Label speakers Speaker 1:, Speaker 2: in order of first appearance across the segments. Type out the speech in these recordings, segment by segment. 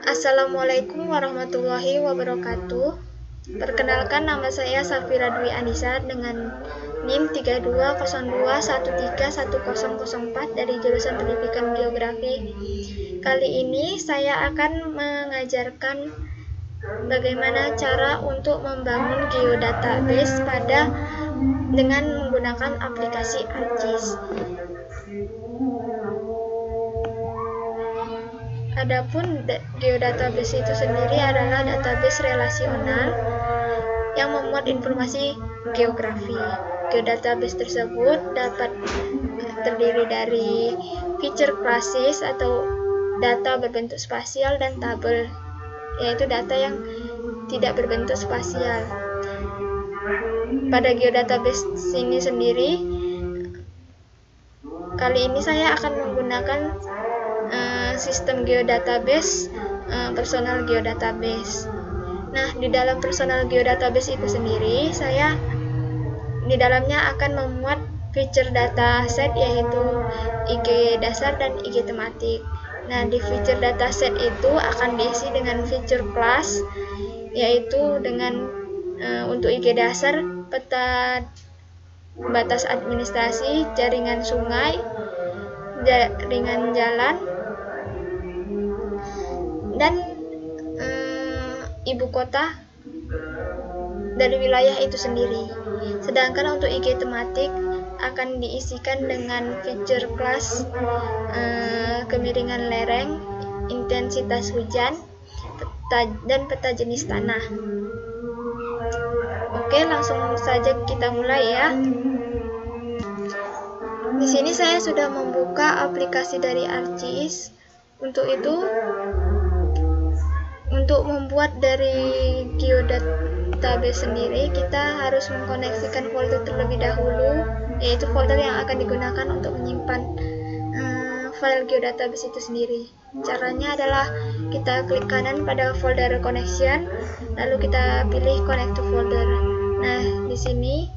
Speaker 1: Assalamualaikum warahmatullahi wabarakatuh. Perkenalkan, nama saya Safira Dwi Anissa dengan NIM 3202131004 dari jurusan Pendidikan Geografi. Kali ini saya akan mengajarkan bagaimana cara untuk membangun geodatabase dengan menggunakan aplikasi ArcGIS. Adapun geodatabase itu sendiri adalah database relasional yang memuat informasi geografi. Geodatabase tersebut dapat terdiri dari feature classes atau data berbentuk spasial dan tabel, yaitu data yang tidak berbentuk spasial. Pada geodatabase ini sendiri, kali ini saya akan menggunakan sistem geodatabase personal geodatabase. Nah, di dalam personal geodatabase itu sendiri, saya di dalamnya akan memuat feature dataset, yaitu IG dasar dan IG tematik. Nah, di feature dataset itu akan diisi dengan feature class, yaitu dengan untuk IG dasar peta batas administrasi, jaringan sungai, jaringan jalan, dan ibu kota dari wilayah itu sendiri. Sedangkan untuk IG tematik akan diisikan dengan feature class kemiringan lereng, intensitas hujan, dan peta jenis tanah. Oke, langsung saja kita mulai ya. Di sini saya sudah membuka aplikasi dari ArcGIS. Untuk itu, untuk membuat dari geodatabase sendiri, kita harus mengkoneksikan folder terlebih dahulu, yaitu folder yang akan digunakan untuk menyimpan file geodatabase itu sendiri. Caranya adalah kita klik kanan pada folder connection, lalu kita pilih connect to folder. Nah, di sini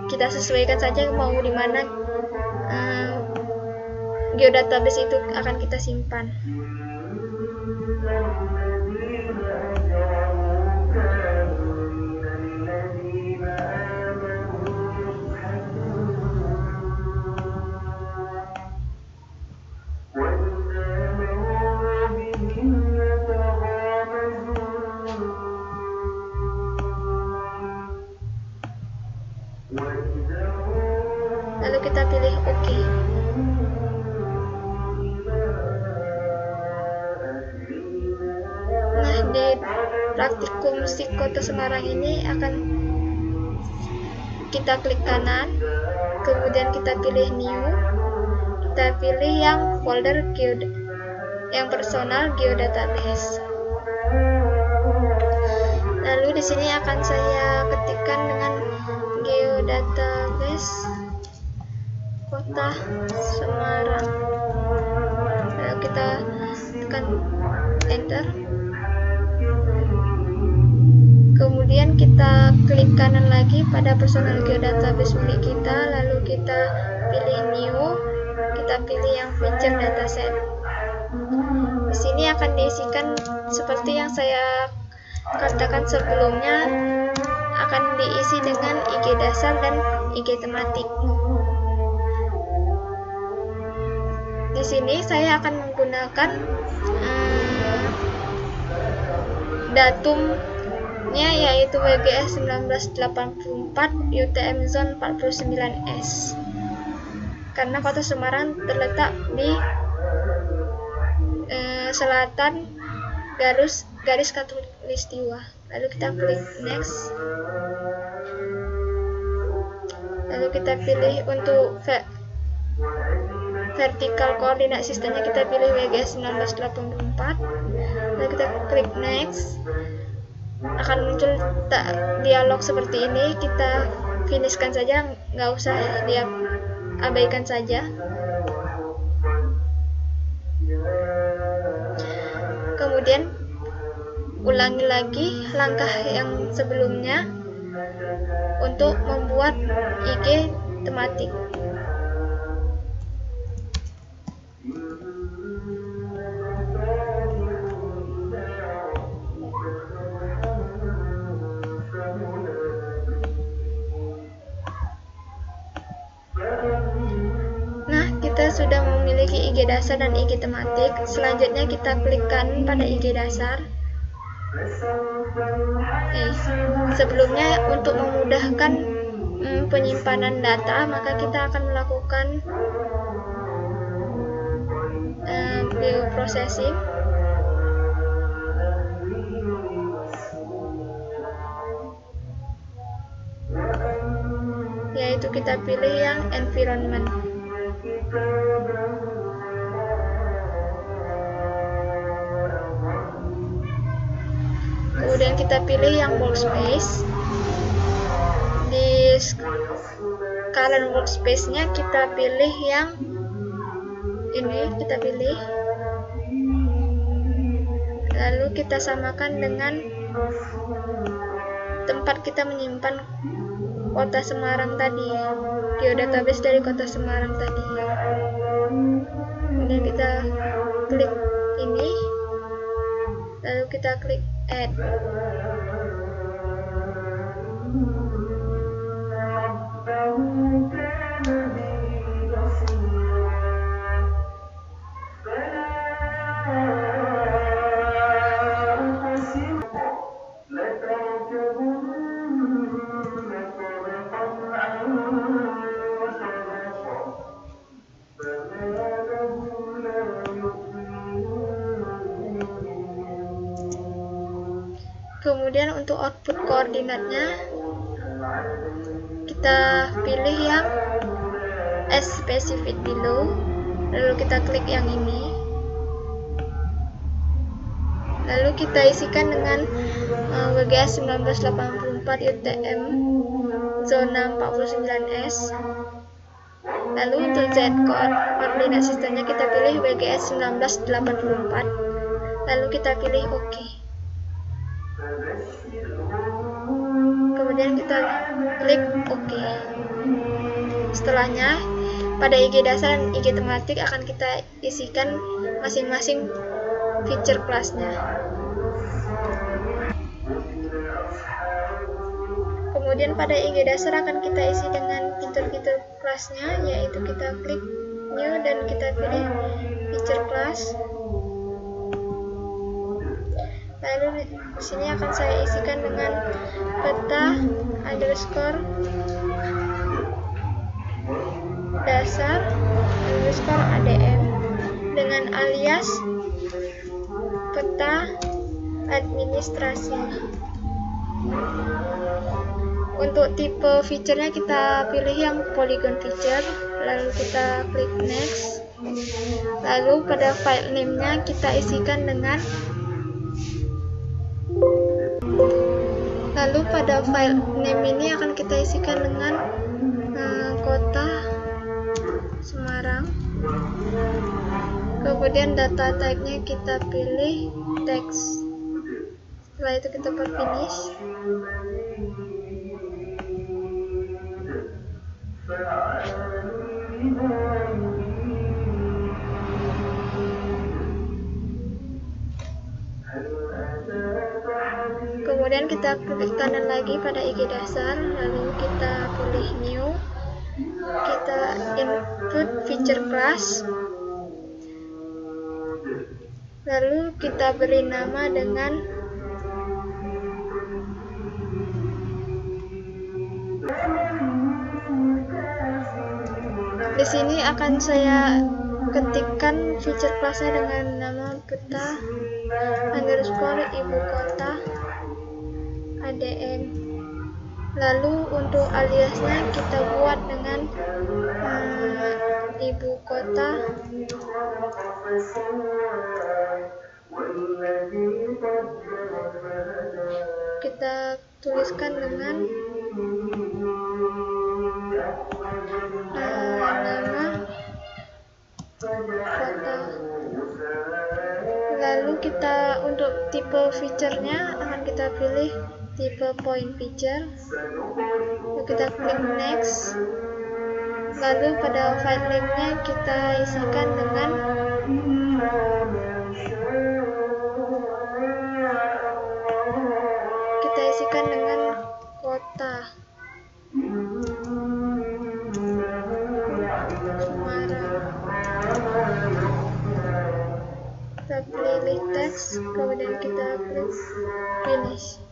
Speaker 1: kita sesuaikan saja mau di mana geodatabase itu akan kita simpan. Lalu kita pilih OK. Nah, di praktikum Psikota Semarang ini akan kita klik kanan, kemudian kita pilih new, kita pilih yang folder yang personal geodatabase. Lalu di sini akan saya ketikkan dengan geodatabase Kota Semarang. Lalu kita tekan enter. Kemudian kita klik kanan lagi pada personal geodatabase milik kita, lalu kita pilih new, kita pilih yang feature dataset. Di sini akan diisikan seperti yang saya katakan sebelumnya, akan diisi dengan IG dasar dan IG tematik. Di sini saya akan menggunakan datumnya, yaitu WGS 1984 UTM Zone 49S, karena Kota Semarang terletak di selatan garis khatulistiwa. Lalu kita klik next, lalu kita pilih untuk vertikal koordinat sistemnya, kita pilih WGS 1984, lalu kita klik next. Akan muncul dialog seperti ini, kita finishkan saja, nggak usah dia abaikan saja. Kemudian ulangi lagi langkah yang sebelumnya untuk membuat IG tematik. IG dasar dan IG tematik. Selanjutnya kita klik kanan pada IG dasar. Sebelumnya untuk memudahkan penyimpanan data, maka kita akan melakukan bioprocessing, yaitu kita pilih yang environment. Kemudian kita pilih yang workspace. Di current workspace-nya kita pilih yang ini, kita pilih. Lalu kita samakan dengan tempat kita menyimpan kota Semarang tadi, geodatabase dari kota Semarang tadi. Kemudian kita klik ini, lalu kita klik add. Kemudian untuk output koordinatnya kita pilih yang as specified below, lalu kita klik yang ini, lalu kita isikan dengan WGS 1984 UTM zona 49S. Lalu untuk Z koordinat sistemnya kita pilih WGS 1984, lalu kita pilih OK. Kemudian kita klik OK. Setelahnya pada IG dasar dan IG tematik akan kita isikan masing-masing feature kelasnya. Kemudian pada IG dasar akan kita isi dengan fitur-fitur kelasnya, yaitu kita klik new dan kita pilih feature class. Lalu di sini akan saya isikan dengan peta underscore dasar underscore ADN dengan alias peta administrasi. Untuk tipe feature-nya kita pilih yang polygon feature, lalu kita klik next. Lalu pada file name-nya kita isikan dengan file name ini akan kita isikan dengan kota Semarang. Kemudian data type-nya kita pilih text. Setelah itu kita buat finish. Kemudian kita klik kanan lagi pada IG dasar, lalu kita pilih new, kita input feature class, lalu kita beri nama dengan di sini akan saya ketikkan feature classnya dengan nama peta underscore ibu kota ADN. Lalu untuk aliasnya kita buat dengan ibu kota kita tuliskan dengan nama kota. Lalu kita untuk tipe feature-nya akan kita pilih tipe point feature. Lalu kita klik next. Lalu pada file name-nya kita isikan dengan kota Semarang. kita pilih teks, kemudian kita klik finish.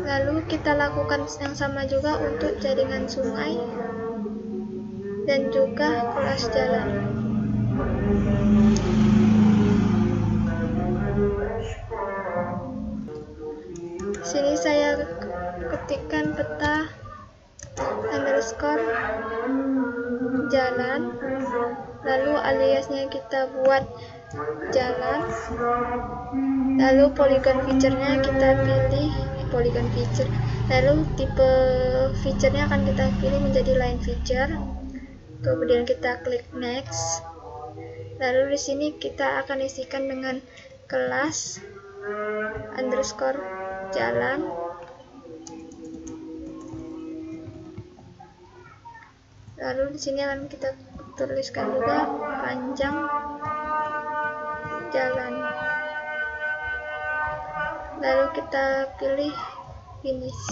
Speaker 1: Lalu kita lakukan yang sama juga untuk jaringan sungai dan juga kelas jalan. Sini saya ketikkan peta underscore jalan, lalu aliasnya kita buat jalan, lalu polygon feature-nya kita pilih polygon feature, lalu tipe feature-nya akan kita pilih menjadi line feature, kemudian kita klik next. Lalu di sini kita akan isikan dengan kelas underscore jalan, lalu di sini akan kita tuliskan juga panjang jalan, lalu kita pilih finish.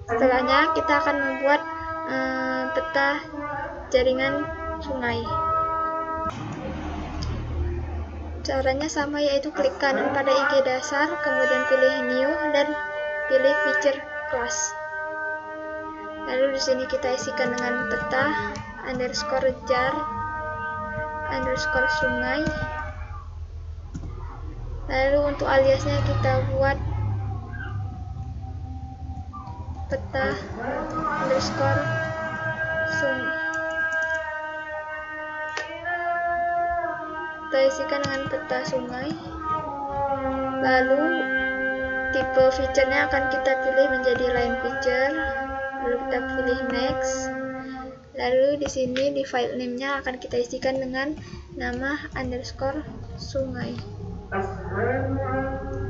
Speaker 1: Setelahnya kita akan membuat peta jaringan sungai. Caranya sama, yaitu klik kanan pada IG dasar, kemudian pilih new dan pilih feature class. Lalu di sini kita isikan dengan peta underscore jar underscore sungai. Lalu untuk aliasnya kita buat peta underscore sungai. Kita isikan dengan peta sungai. Lalu tipe feature-nya akan kita pilih menjadi line feature. Lalu kita pilih next. Lalu di sini di file name-nya akan kita isikan dengan nama underscore sungai.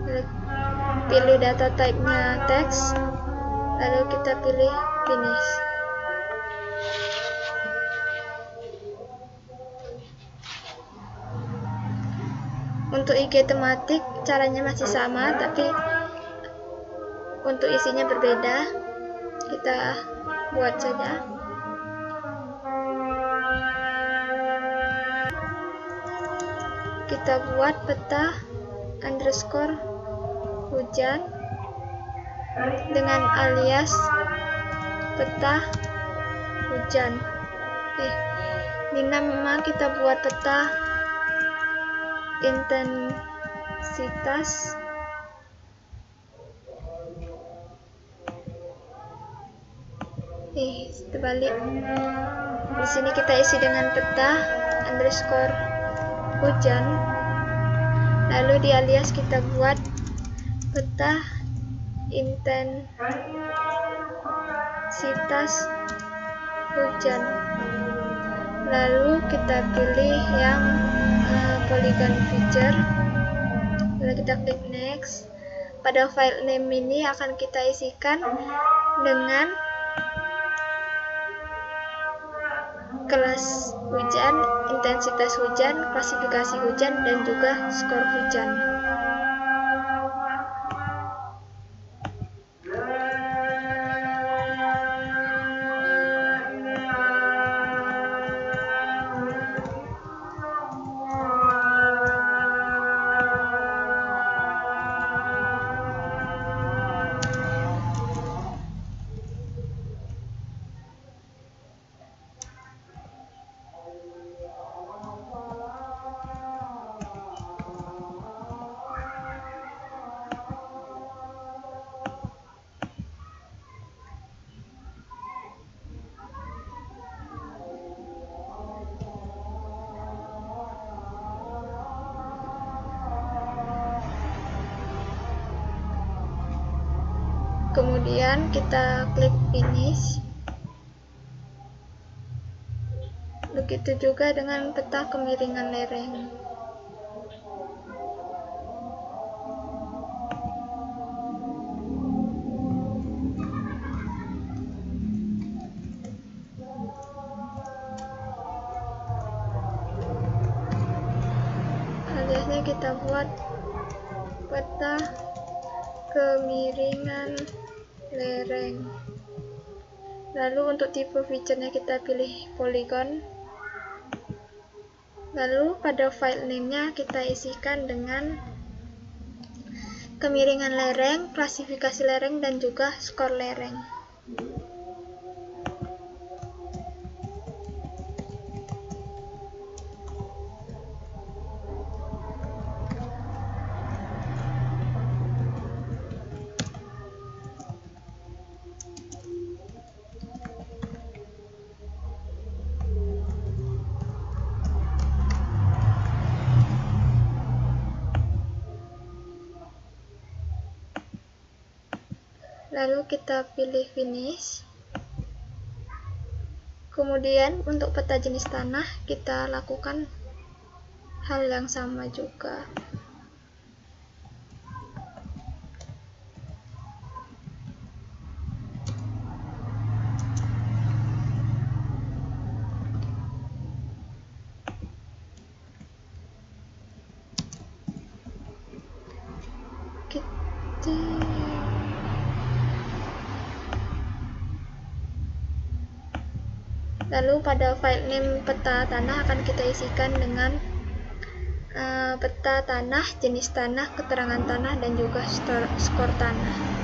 Speaker 1: Lalu pilih data type-nya text. Lalu kita pilih finish. Untuk IG tematik caranya masih sama, tapi untuk isinya berbeda. Kita buat saja. Kita buat peta underscore hujan dengan alias peta hujan. Ini nama kita buat peta intensitas terbalik. Di sini kita isi dengan peta underscore hujan, lalu di alias kita buat peta intensitas hujan, lalu kita pilih yang polygon feature, lalu kita klik next. Pada file name ini akan kita isikan dengan kelas hujan, intensitas hujan, klasifikasi hujan, dan juga skor hujan. Kemudian kita klik finish. Begitu juga dengan peta kemiringan lereng. Aliasnya kita buat peta kemiringan lereng. Lalu untuk tipe feature-nya kita pilih polygon. Lalu pada file name-nya kita isikan dengan kemiringan lereng, klasifikasi lereng, dan juga skor lereng. Lalu kita pilih finish. Kemudian untuk peta jenis tanah kita lakukan hal yang sama juga. Lalu pada file name peta tanah akan kita isikan dengan peta tanah, jenis tanah, keterangan tanah, dan juga skor tanah.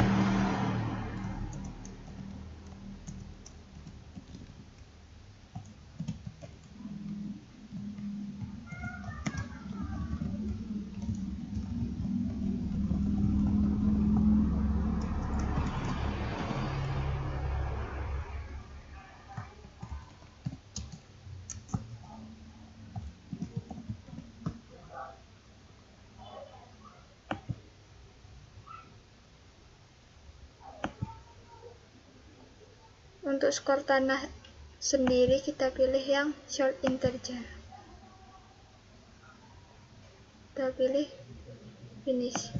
Speaker 1: Untuk skor tanah sendiri kita pilih yang short integer. Kita pilih finish.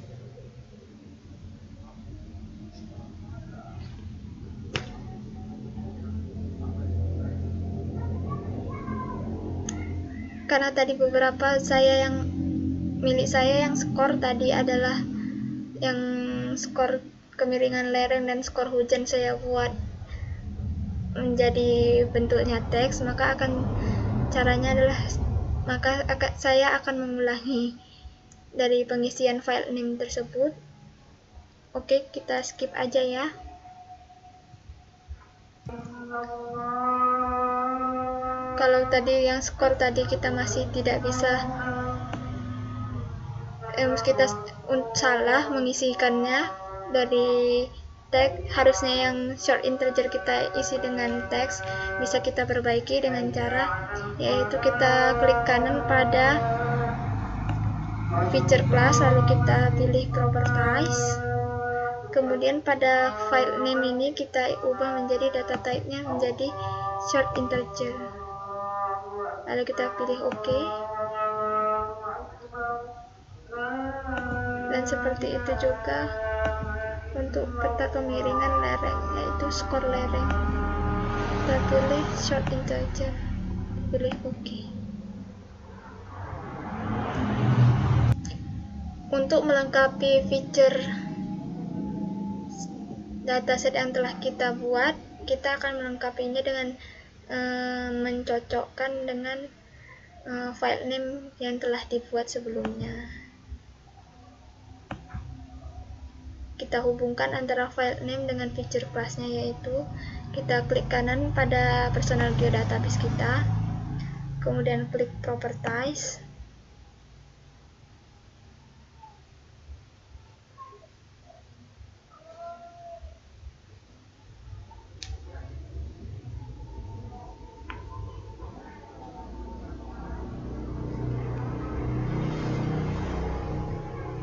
Speaker 1: Karena tadi beberapa milik saya yang skor tadi adalah yang skor kemiringan lereng dan skor hujan saya buat menjadi bentuknya teks, maka saya akan mengulangi dari pengisian file name tersebut. Oke, kita skip aja ya. Kalau tadi yang skor tadi kita masih tidak bisa, kita salah mengisikannya dari tag, harusnya yang short integer kita isi dengan teks. Bisa kita perbaiki dengan cara yaitu kita klik kanan pada feature class, lalu kita pilih properties, kemudian pada file name ini kita ubah menjadi data type-nya menjadi short integer, lalu kita pilih OK. Dan seperti itu juga untuk peta kemiringan lereng, yaitu skor lereng. Kita pilih short integer, pilih OK. Untuk melengkapi feature dataset yang telah kita buat, kita akan melengkapinya dengan mencocokkan dengan file name yang telah dibuat sebelumnya. Kita hubungkan antara file name dengan feature class-nya, yaitu kita klik kanan pada personal geodatabase kita, kemudian klik properties,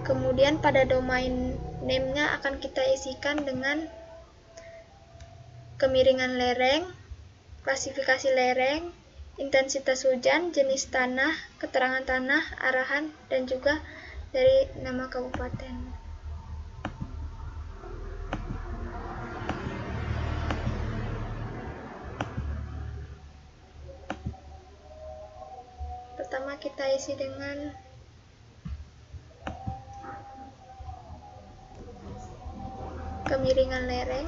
Speaker 1: kemudian pada domain name-nya akan kita isikan dengan kemiringan lereng, klasifikasi lereng, intensitas hujan, jenis tanah, keterangan tanah, arahan, dan juga dari nama kabupaten. Pertama kita isi dengan kemiringan lereng,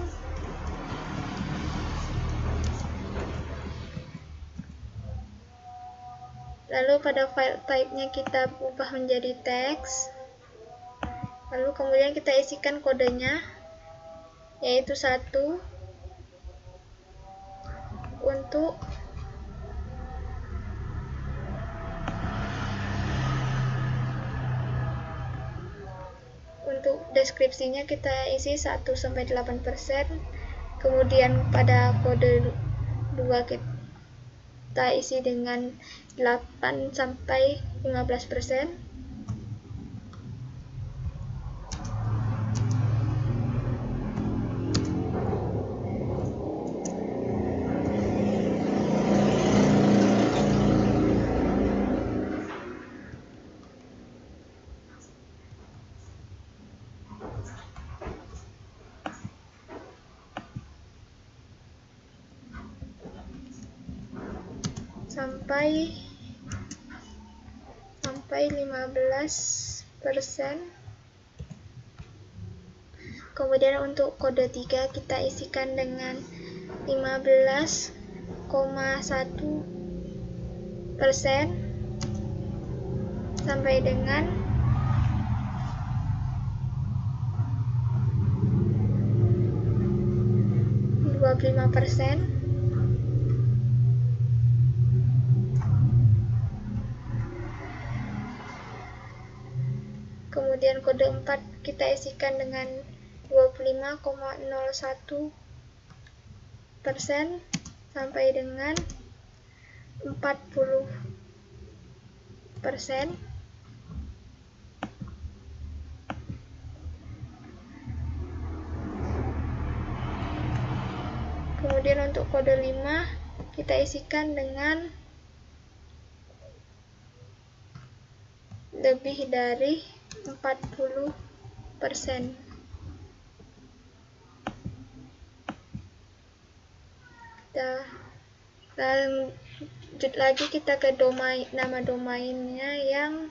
Speaker 1: Lalu pada file type-nya kita ubah menjadi teks. Lalu kemudian kita isikan kodenya, yaitu 1 untuk deskripsinya kita isi 1-8%. Kemudian pada kode 2 kita isi dengan 8-15%. sampai 15%. Kemudian untuk kode 3 kita isikan dengan 15,1% sampai dengan 25%. Kemudian kode 4 kita isikan dengan 25,01% sampai dengan 40%. Kemudian untuk kode 5 kita isikan dengan lebih dari 40%. Dan lanjut lagi kita ke nama domainnya yang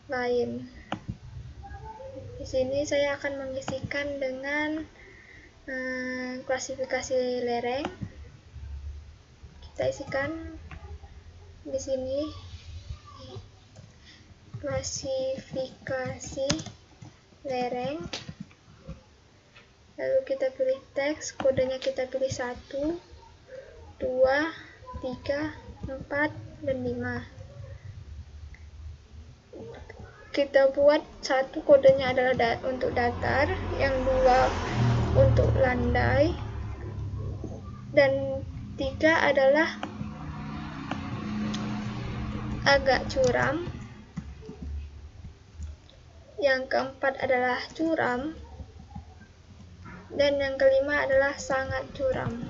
Speaker 1: lain. Di sini saya akan mengisikan dengan klasifikasi lereng. Kita isikan di sini klasifikasi lereng. Lalu kita pilih teks, kodenya kita pilih 1, 2, 3, 4, dan 5. Kita buat 1 kodenya adalah untuk datar, yang 2 untuk landai, dan 3 adalah agak curam, yang keempat adalah curam, dan yang kelima adalah sangat curam.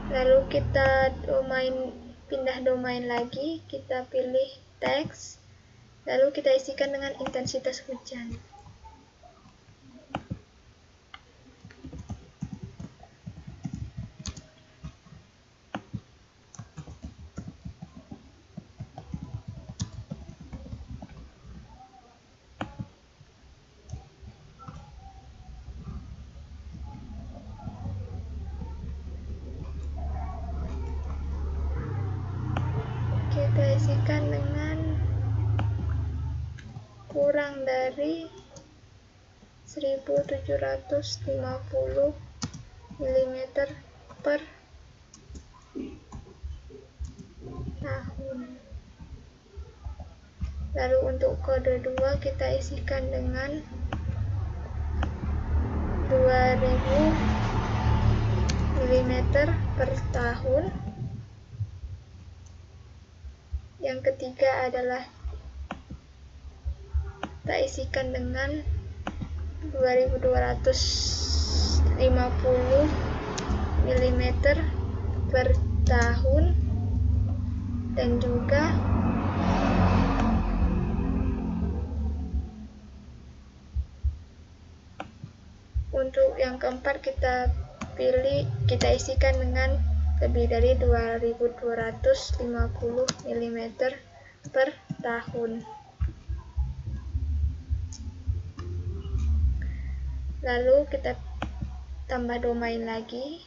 Speaker 1: Lalu kita pindah domain lagi, kita pilih teks, lalu kita isikan dengan intensitas hujan. Kita isikan dengan kurang dari 1750 mm per tahun. Lalu untuk kode 2 kita isikan dengan 2000 mm per tahun. Yang ketiga adalah kita isikan dengan 2250 mm per tahun, dan juga untuk yang keempat kita isikan dengan lebih dari 2250 mm per tahun. Lalu kita tambah domain lagi.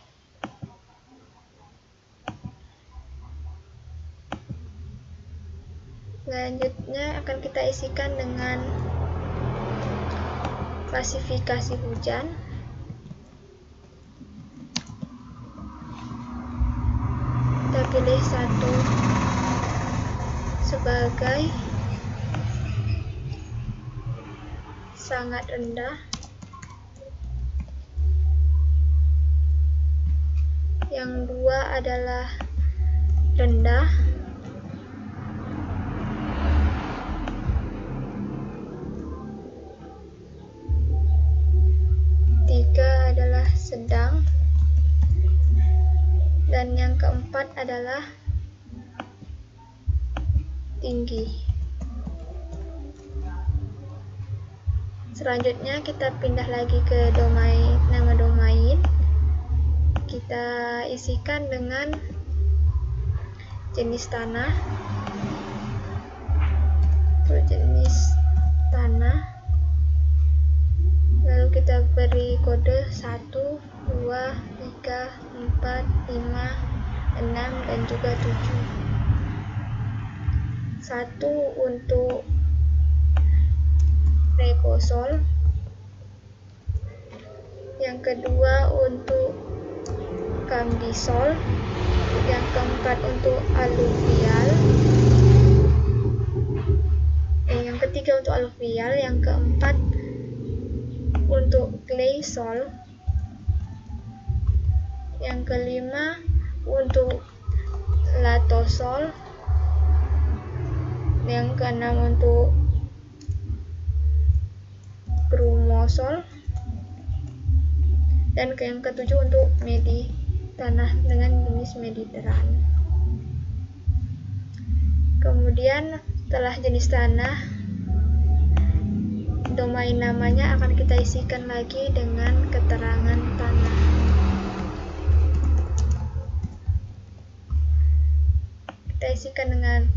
Speaker 1: Selanjutnya akan kita isikan dengan klasifikasi hujan. Kita pilih satu sebagai sangat rendah, yang dua adalah rendah, tiga adalah sedang, dan yang keempat adalah tinggi. Selanjutnya kita pindah lagi ke domain, nama domain. Kita isikan dengan jenis tanah. Untuk jenis tanah, lalu kita beri kode 1, 2, 3, 4, 5, 6, dan juga 7. 1 untuk regosol, yang kedua untuk kambisol, yang keempat untuk aluvial, yang ketiga untuk aluvial, yang keempat untuk glacial, yang kelima untuk latosol, yang keenam untuk brumosol, dan yang ketujuh untuk tanah dengan jenis mediteran. Kemudian setelah jenis tanah, domain namanya akan kita isikan lagi dengan keterangan tanah. Kita isikan dengan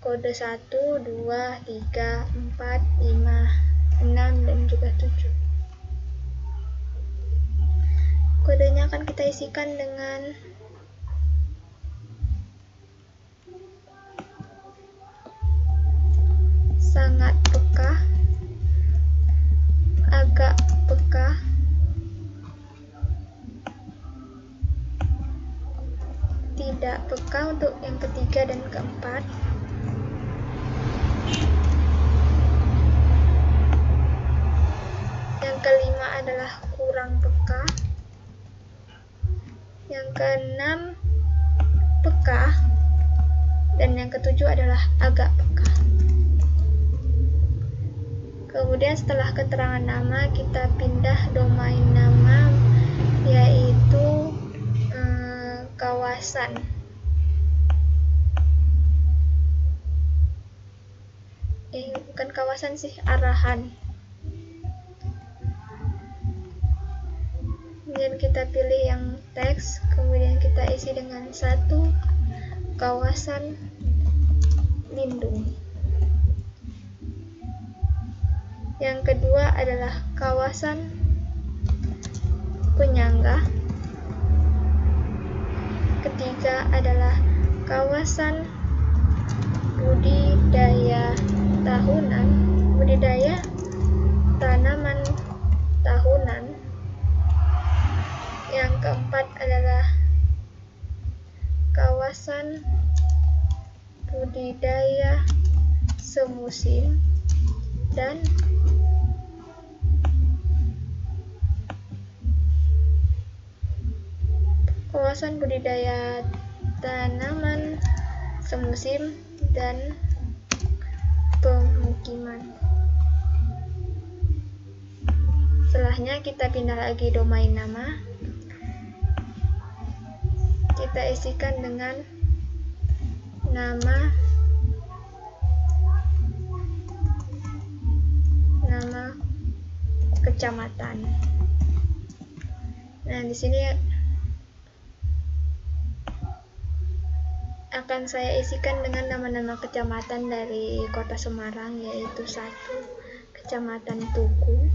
Speaker 1: kode 1, 2, 3, 4, 5, 6, dan juga 7. Kodenya akan kita isikan dengan sangat peka, agak peka, tidak peka untuk yang ketiga dan keempat, yang kelima adalah kurang peka, yang keenam peka, dan yang ketujuh adalah agak peka. Kemudian setelah keterangan nama, kita pindah domain nama, yaitu kawasan. Bukan kawasan sih, arahan. Kemudian kita pilih yang teks, kemudian kita isi dengan 1, kawasan lindung. Yang kedua adalah kawasan penyangga. Ketiga adalah kawasan budidaya tahunan, budidaya tanaman tahunan. Yang keempat adalah kawasan budidaya semusim, dan kawasan budidaya tanaman semusim dan pemukiman. Setelahnya kita pindah lagi domain nama. Kita isikan dengan nama kecamatan. Nah, di sini akan saya isikan dengan nama-nama kecamatan dari Kota Semarang, yaitu 1, Kecamatan Tugu.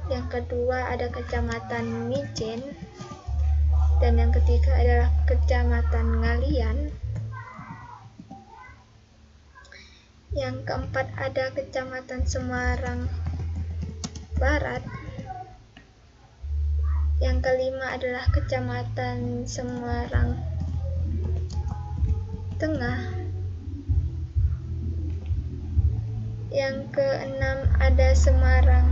Speaker 1: Yang kedua ada Kecamatan Mijen, dan yang ketiga adalah Kecamatan Ngalian. Yang keempat ada Kecamatan Semarang Barat. Yang kelima adalah Kecamatan Semarang Tengah. Yang keenam ada Semarang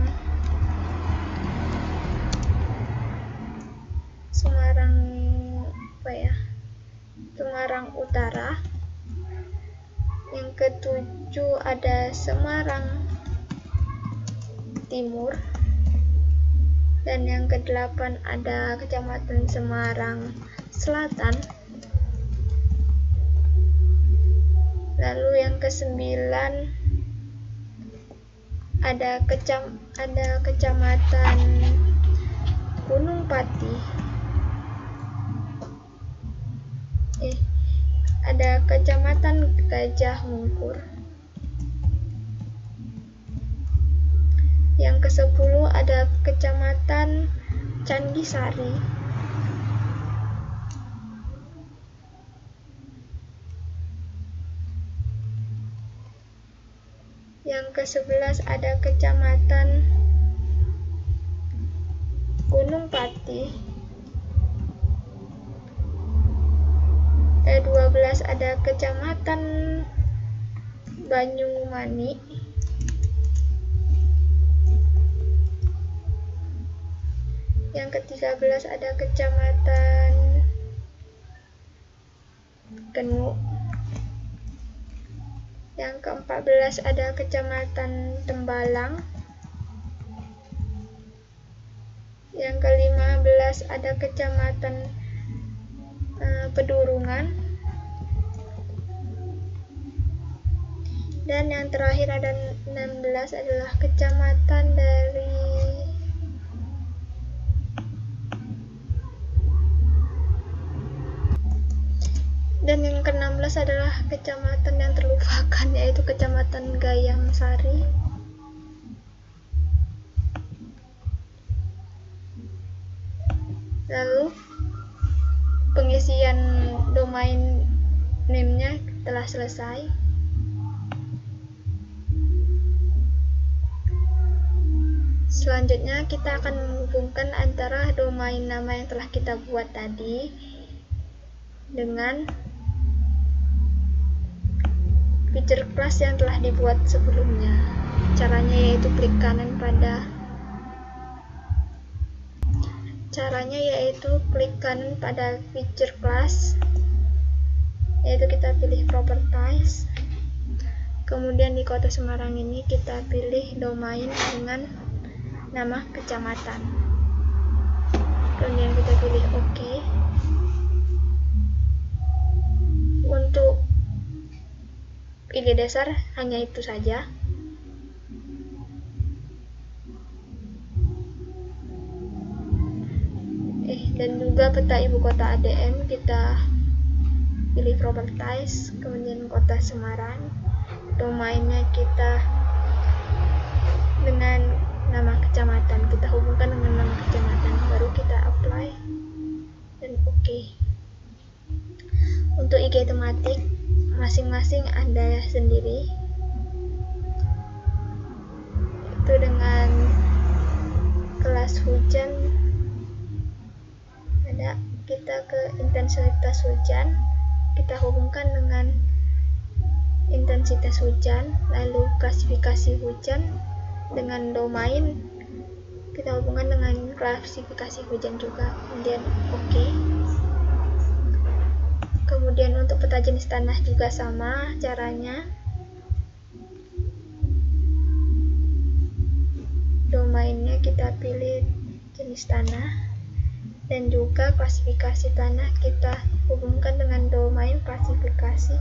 Speaker 1: Utara. Yang ketujuh ada Semarang Timur. Dan yang kedelapan ada Kecamatan Semarang Selatan. Lalu yang kesembilan ada Kecamatan Gunung Pati. Ada Kecamatan Gajah Mungkur. Yang ke-10 ada Kecamatan Candisari. Yang ke-11 ada Kecamatan Gunung Pati. 12 ada Kecamatan Banyumani. Yang ke-13 ada Kecamatan Genuk. Yang ke-14 ada Kecamatan Tembalang. Yang ke-15 ada Kecamatan Pedurungan. Dan yang terakhir ada 16 adalah kecamatan dari dan yang ke-16 adalah kecamatan yang terlupakan, yaitu Kecamatan Gayam Sari. Lalu pengisian domain name-nya telah selesai. Selanjutnya kita akan menghubungkan antara domain nama yang telah kita buat tadi dengan feature class yang telah dibuat sebelumnya. Caranya yaitu klik kanan pada feature class, yaitu kita pilih properties. Kemudian di Kota Semarang ini kita pilih domain dengan nama kecamatan. Kemudian kita pilih OK. Untuk ide dasar hanya itu saja. Dan juga peta ibu kota ADN kita pilih properties, kemudian Kota Semarang. Domainnya kita dengan nama kecamatan, kita hubungkan dengan nama kecamatan, baru kita apply dan OK. Untuk IG tematik masing-masing ada sendiri, itu dengan kelas hujan ada, kita ke intensitas hujan, kita hubungkan dengan intensitas hujan. Lalu klasifikasi hujan dengan domain kita hubungkan dengan klasifikasi hujan juga, kemudian OK. Kemudian untuk peta jenis tanah juga sama caranya, domainnya kita pilih jenis tanah dan juga klasifikasi tanah kita hubungkan dengan domain klasifikasi.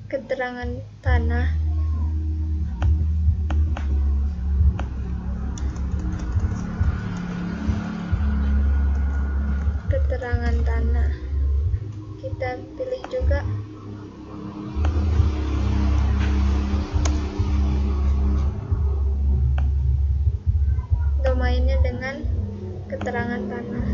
Speaker 1: Keterangan tanah, kita pilih juga domainnya dengan keterangan tanah.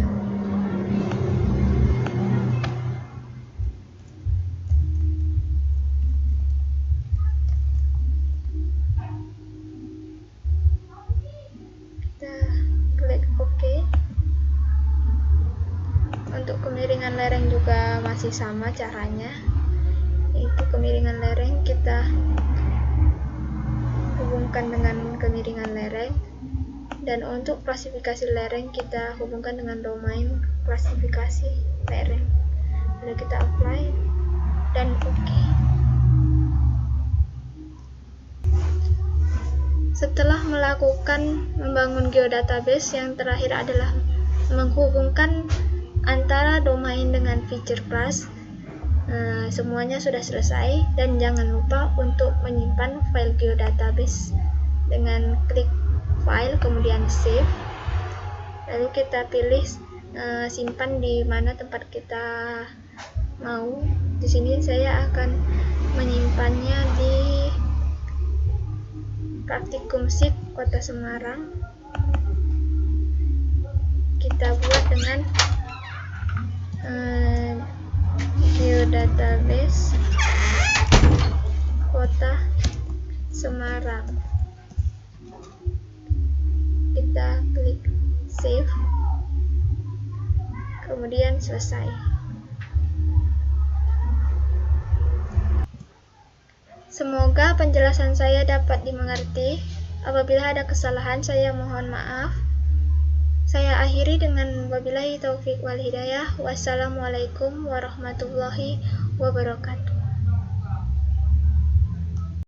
Speaker 1: masih sama caranya, yaitu kemiringan lereng kita hubungkan dengan kemiringan lereng, dan untuk klasifikasi lereng kita hubungkan dengan domain klasifikasi lereng. Lalu kita apply dan oke. Setelah melakukan membangun geodatabase, yang terakhir adalah menghubungkan antara domain dengan feature class. Semuanya sudah selesai, dan jangan lupa untuk menyimpan file geodatabase dengan klik file kemudian save. Lalu kita pilih simpan di mana tempat kita mau. Di sini saya akan menyimpannya di Praktikum SIP Kota Semarang. Kita buat dengan geodatabase Kota Semarang. Kita klik save, kemudian selesai. Semoga penjelasan saya dapat dimengerti. Apabila ada kesalahan, saya mohon maaf. Saya akhiri dengan wabillahi taufik wal hidayah. Wassalamualaikum warahmatullahi wabarakatuh.